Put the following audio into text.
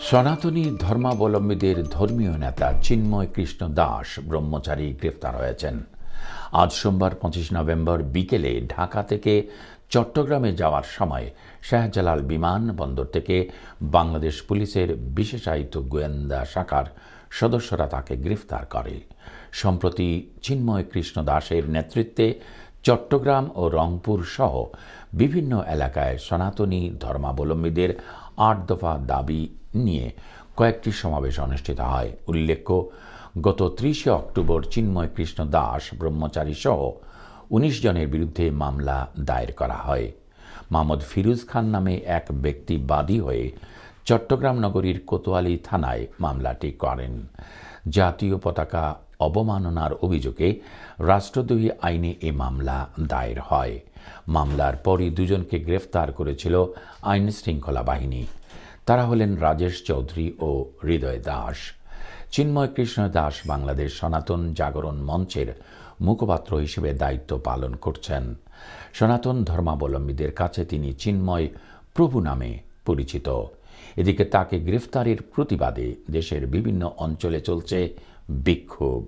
সনাতনী ধর্মাবলম্বীদের ধর্মীয় নেতা চিন্ময় কৃষ্ণ দাস ব্রহ্মচারী গ্রেফতার হয়েছেন। আজ সোমবার 25 নভেম্বর বিকেলে ঢাকা থেকে চট্টগ্রামে যাওয়ার সময় শাহজালাল বিমানবন্দর থেকে বাংলাদেশ পুলিশের বিশেষায়িত গোয়েন্দা শাখার সদস্যরা তাকে গ্রেফতার করে। সম্প্রতি চিন্ময় কৃষ্ণ দাসের নেতৃত্বে চট্টগ্রাম ও রংপুর সহ বিভিন্ন এলাকায় সনাতনী ধর্মাবলম্বীদের 8 দফা দাবি নিয়ে কয়েকটি সমাবেশ অনুষ্ঠিত হয়। উল্লেখ্য, গত 30 অক্টোবর চিন্ময় কৃষ্ণ দাস ব্রহ্মচারী সহ 19 জনের বিরুদ্ধে মামলা দায়ের করা হয়। মোহাম্মদ ফিরোজ খান নামে এক ব্যক্তি বাদী হয়ে চট্টগ্রাম নগরীর কোতোয়ালি থানায় মামলাটি করেন। জাতীয় পতাকা অবমাননার অভিযোগে রাষ্ট্রদ্রোহী আইনে এ মামলা দায়ের হয়। মামলার পরই দুজনকে গ্রেফতার করেছিল আইন শৃঙ্খলা বাহিনী। তারা হলেন রাজেশ চৌধুরী ও হৃদয় দাস। চিন্ময় কৃষ্ণ দাস বাংলাদেশ সনাতন জাগরণ মঞ্চের মুখপাত্র হিসেবে দায়িত্ব পালন করছেন। সনাতন ধর্মাবলম্বীদের কাছে তিনি চিন্ময় প্রভু নামে পরিচিত। এদিকে তাকে গ্রেফতারের প্রতিবাদে দেশের বিভিন্ন অঞ্চলে চলছে বিক্ষোভ।